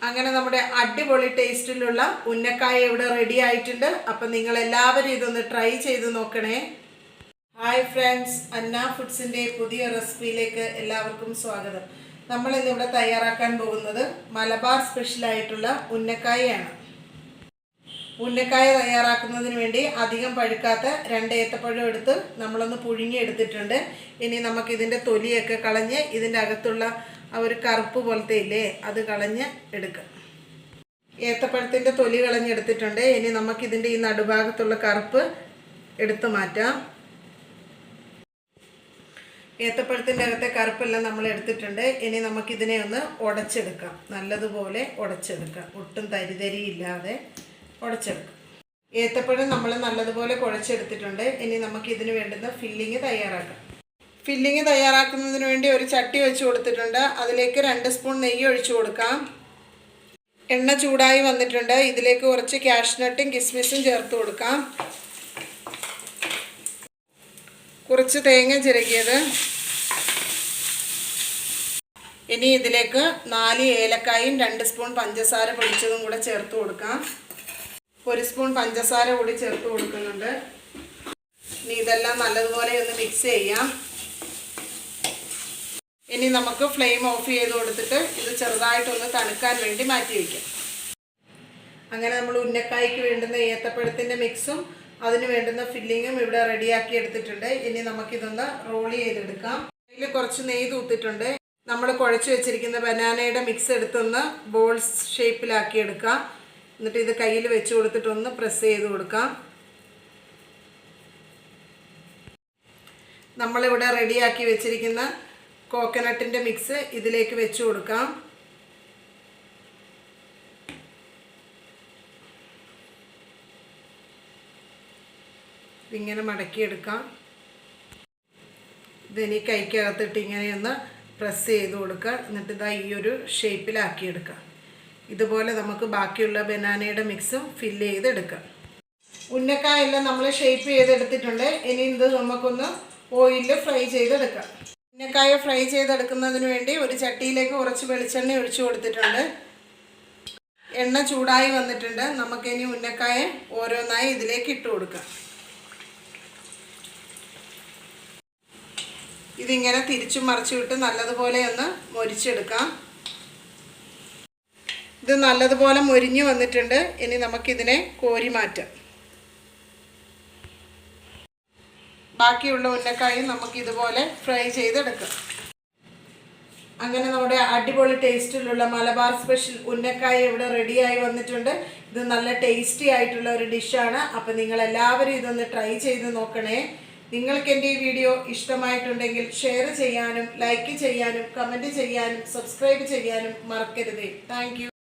അങ്ങനെ നമ്മുടെ അടിപൊളി ടേസ്റ്റിലുള്ള ഉന്നക്കായ ഇവിടെ റെഡി ആയിട്ടുണ്ട്. അപ്പം നിങ്ങളെല്ലാവരും ഇതൊന്ന് ട്രൈ ചെയ്ത് നോക്കണേ. ഹായ് ഫ്രണ്ട്സ്, അന്ന ഫുഡ്സിൻ്റെ പുതിയ റെസിപ്പിയിലേക്ക് എല്ലാവർക്കും സ്വാഗതം. നമ്മളിന്നിവിടെ തയ്യാറാക്കാൻ പോകുന്നത് മലബാർ സ്പെഷ്യലായിട്ടുള്ള ഉന്നക്കായയാണ്. ഉന്നക്കായ തയ്യാറാക്കുന്നതിന് വേണ്ടി അധികം പഴുക്കാത്ത 2 ഏത്തപ്പഴം എടുത്ത് നമ്മളൊന്ന് പുഴുങ്ങി എടുത്തിട്ടുണ്ട്. ഇനി നമുക്കിതിൻ്റെ തൊലിയൊക്കെ കളഞ്ഞ് ഇതിൻ്റെ അകത്തുള്ള ആ ഒരു കറുപ്പ് പോലത്തെ ഇല്ലേ അത് കളഞ്ഞ് എടുക്കാം. ഏത്തപ്പഴത്തിൻ്റെ തൊലി കളഞ്ഞെടുത്തിട്ടുണ്ട്. ഇനി നമുക്കിതിൻ്റെ ഈ നടുഭാഗത്തുള്ള കറുപ്പ് എടുത്തു മാറ്റാം. ഏത്തപ്പഴത്തിൻ്റെ അകത്തെ കറുപ്പെല്ലാം നമ്മൾ എടുത്തിട്ടുണ്ട്. ഇനി നമുക്കിതിനെ ഒന്ന് ഉടച്ചെടുക്കാം. നല്ലതുപോലെ ഉടച്ചെടുക്കാം, ഒട്ടും തരിതരിയില്ലാതെ ഉടച്ചെടുക്കാം. ഏത്തപ്പഴം നമ്മൾ നല്ലതുപോലെ കുഴച്ചെടുത്തിട്ടുണ്ട്. ഇനി നമുക്കിതിന് വേണ്ടുന്ന ഫില്ലിങ് തയ്യാറാക്കാം. ഫില്ലിങ് തയ്യാറാക്കുന്നതിന് വേണ്ടി ഒരു ചട്ടി വെച്ച് കൊടുത്തിട്ടുണ്ട്. അതിലേക്ക് 2 സ്പൂൺ നെയ്യ് ഒഴിച്ചു കൊടുക്കാം. എണ്ണ ചൂടായി വന്നിട്ടുണ്ട്. ഇതിലേക്ക് കുറച്ച് കാഷ്നട്ടും കിസ്മിസും ചേർത്ത് കൊടുക്കാം. കുറച്ച് തേങ്ങ ചിരകിയത്. ഇനി ഇതിലേക്ക് 4 ഏലക്കായും 2 സ്പൂൺ പഞ്ചസാര പൊടിച്ചതും കൂടെ ചേർത്ത് കൊടുക്കാം. 1 സ്പൂൺ പഞ്ചസാര കൂടി ചേർത്ത് കൊടുക്കുന്നുണ്ട്. ഇനി ഇതെല്ലാം നല്ലതുപോലെ ഒന്ന് മിക്സ് ചെയ്യാം. ഇനി നമുക്ക് ഫ്ലെയിം ഓഫ് ചെയ്ത് കൊടുത്തിട്ട് ഇത് ചെറുതായിട്ടൊന്ന് തണുക്കാൻ വേണ്ടി മാറ്റി വയ്ക്കാം. അങ്ങനെ നമ്മൾ ഉന്നക്കായ്ക്ക് വേണ്ടുന്ന ഏത്തപ്പഴത്തിൻ്റെ മിക്സും അതിന് വേണ്ടുന്ന ഫില്ലിങ്ങും ഇവിടെ റെഡിയാക്കി എടുത്തിട്ടുണ്ട്. ഇനി നമുക്കിതൊന്ന് റോൾ ചെയ്തെടുക്കാം. ഇതിൽ കുറച്ച് നെയ്യ് തൂത്തിട്ടുണ്ട്. നമ്മൾ കുഴച്ച് വെച്ചിരിക്കുന്ന ബനാനയുടെ മിക്സ് എടുത്തൊന്ന് ബോൾസ് ഷേപ്പിലാക്കി എടുക്കാം. എന്നിട്ട് ഇത് കയ്യിൽ വെച്ച് കൊടുത്തിട്ടൊന്ന് പ്രസ് ചെയ്ത് കൊടുക്കാം. നമ്മളിവിടെ റെഡിയാക്കി വെച്ചിരിക്കുന്ന കോക്കനട്ടിൻ്റെ മിക്സ് ഇതിലേക്ക് വെച്ച് കൊടുക്കാം. ഇങ്ങനെ മടക്കിയെടുക്കാം. ഇതിനി കൈക്കകത്തിട്ട് ഇങ്ങനെയൊന്ന് പ്രസ് ചെയ്ത് കൊടുക്കുക. എന്നിട്ട് ഇതാ ഈ ഒരു ഷേപ്പിലാക്കിയെടുക്കാം. ഇതുപോലെ നമുക്ക് ബാക്കിയുള്ള ബനാനയുടെ മിക്സും ഫില്ല് ചെയ്തെടുക്കാം. ഉന്നക്കായെല്ലാം നമ്മൾ ഷേപ്പ് ചെയ്തെടുത്തിട്ടുണ്ട്. ഇനി ഇത് നമുക്കൊന്ന് ഓയിലിൽ ഫ്രൈ ചെയ്തെടുക്കാം. ഉന്നക്കായ ഫ്രൈ ചെയ്തെടുക്കുന്നതിന് വേണ്ടി ഒരു ചട്ടിയിലേക്ക് കുറച്ച് വെളിച്ചെണ്ണ ഒഴിച്ചു കൊടുത്തിട്ടുണ്ട്. എണ്ണ ചൂടായി വന്നിട്ടുണ്ട്. നമുക്കിനി ഉന്നക്കായ ഓരോന്നായി ഇതിലേക്ക് ഇട്ട് കൊടുക്കാം. ഇതിങ്ങനെ തിരിച്ചും മറിച്ചു വിട്ട് നല്ലതുപോലെ ഒന്ന് മൊരിച്ചെടുക്കാം. ഇത് നല്ലതുപോലെ മൊരിഞ്ഞു വന്നിട്ടുണ്ട്. ഇനി നമുക്കിതിനെ കോരി മാറ്റാം. ബാക്കിയുള്ള ഉന്നക്കായും നമുക്കിതുപോലെ ഫ്രൈ ചെയ്തെടുക്കാം. അങ്ങനെ നമ്മുടെ അടിപൊളി ടേസ്റ്റിലുള്ള മലബാർ സ്പെഷ്യൽ ഉന്നക്കായ ഇവിടെ റെഡിയായി വന്നിട്ടുണ്ട്. ഇത് നല്ല ടേസ്റ്റി ആയിട്ടുള്ള ഒരു ഡിഷാണ്. അപ്പം നിങ്ങളെല്ലാവരും ഇതൊന്ന് ട്രൈ ചെയ്ത് നോക്കണേ. നിങ്ങൾക്ക് എൻ്റെ ഈ വീഡിയോ ഇഷ്ടമായിട്ടുണ്ടെങ്കിൽ ഷെയർ ചെയ്യാനും ലൈക്ക് ചെയ്യാനും കമൻറ്റ് ചെയ്യാനും സബ്സ്ക്രൈബ് ചെയ്യാനും മറക്കരുതേ. Thank you.